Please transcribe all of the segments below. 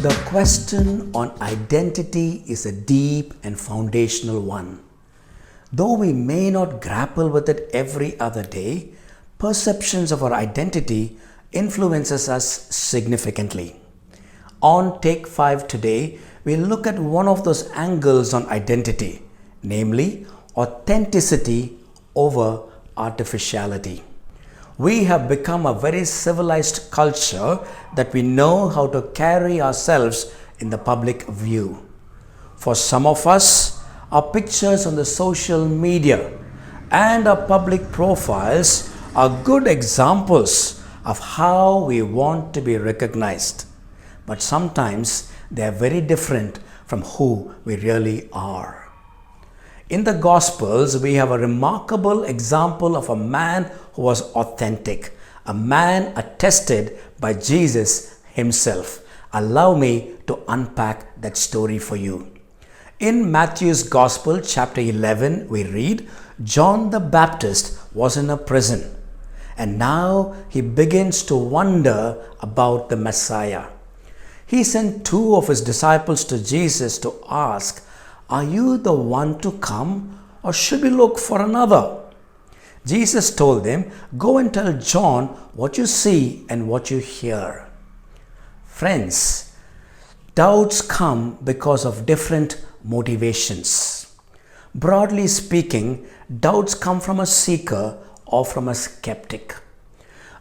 The question on identity is a deep and foundational one. Though we may not grapple with it every other day, perceptions of our identity influences us significantly. On Take 5 today, we'll look at one of those angles on identity, namely authenticity over artificiality. We have become a very civilized culture that we know how to carry ourselves in the public view. For some of us, our pictures on the social media and our public profiles are good examples of how we want to be recognized. But sometimes they are very different from who we really are. In the Gospels, we have a remarkable example of a man who was authentic, a man attested by Jesus himself. Allow me to unpack that story for you. In Matthew's Gospel, chapter 11, we read, John the Baptist was in a prison, and now he begins to wonder about the Messiah. He sent two of his disciples to Jesus to ask, "Are you the one to come, or should we look for another?" Jesus told them, "Go and tell John what you see and what you hear." Friends, doubts come because of different motivations. Broadly speaking, doubts come from a seeker or from a skeptic.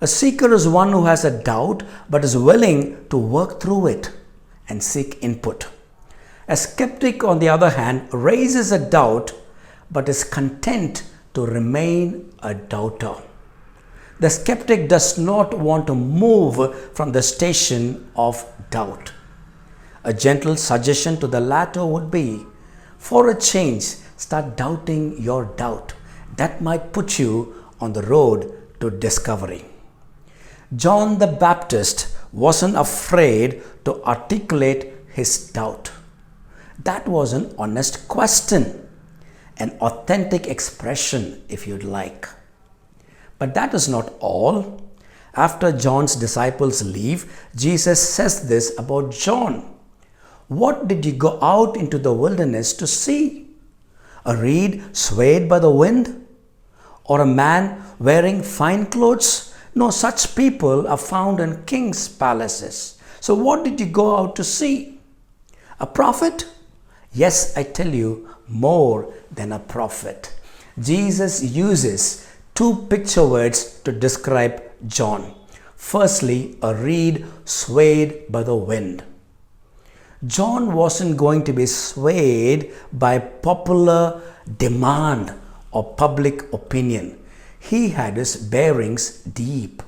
A seeker is one who has a doubt but is willing to work through it and seek input. A skeptic, on the other hand, raises a doubt but is content to remain a doubter. The skeptic does not want to move from the station of doubt. A gentle suggestion to the latter would be, for a change, start doubting your doubt. That might put you on the road to discovery. John the Baptist wasn't afraid to articulate his doubt. That was an honest question, an authentic expression, if you'd like. But that is not all. After John's disciples leave, Jesus says this about John. "What did you go out into the wilderness to see? A reed swayed by the wind? Or a man wearing fine clothes? No, such people are found in kings' palaces. So what did you go out to see? A prophet? Yes, I tell you, more than a prophet." Jesus uses two picture words to describe John. Firstly, a reed swayed by the wind. John wasn't going to be swayed by popular demand or public opinion. He had his bearings deep.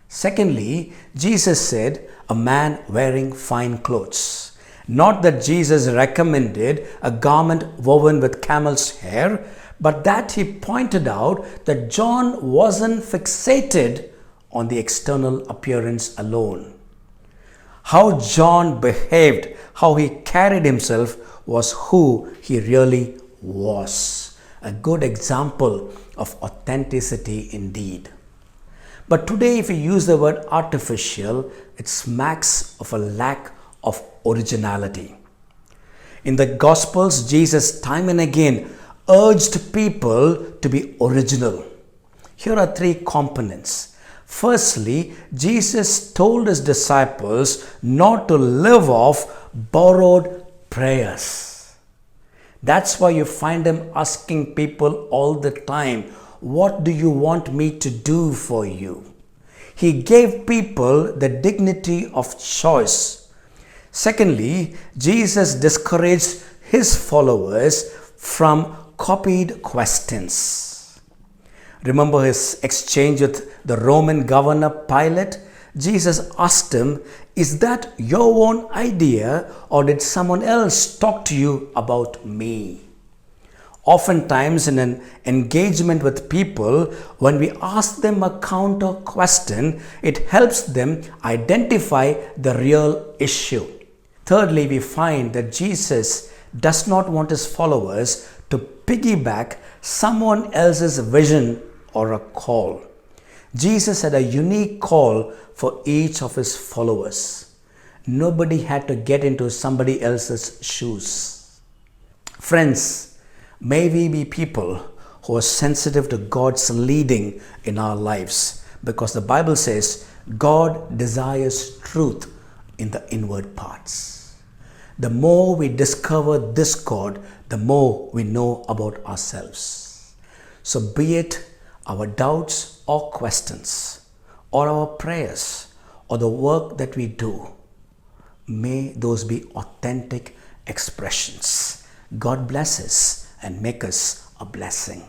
Secondly, Jesus said, "A man wearing fine clothes." Not that Jesus recommended a garment woven with camel's hair, but that he pointed out that John wasn't fixated on the external appearance alone. How John behaved, how he carried himself was who he really was. A good example of authenticity indeed. But today, if we use the word artificial, it smacks of a lack of originality. In the Gospels, Jesus time and again urged people to be original. Here are three components. Firstly, Jesus told his disciples not to live off borrowed prayers. That's why you find him asking people all the time, "What do you want me to do for you?" He gave people the dignity of choice. Secondly, Jesus discouraged his followers from copied questions. Remember his exchange with the Roman governor Pilate? Jesus asked him, "Is that your own idea, or did someone else talk to you about me?" Oftentimes in an engagement with people, when we ask them a counter question, it helps them identify the real issue. Thirdly, we find that Jesus does not want his followers to piggyback someone else's vision or a call. Jesus had a unique call for each of his followers. Nobody had to get into somebody else's shoes. Friends, may we be people who are sensitive to God's leading in our lives, because the Bible says God desires truth in the inward parts. The more we discover this God, the more we know about ourselves. So be it our doubts or questions, or our prayers, or the work that we do, may those be authentic expressions. God bless us and make us a blessing.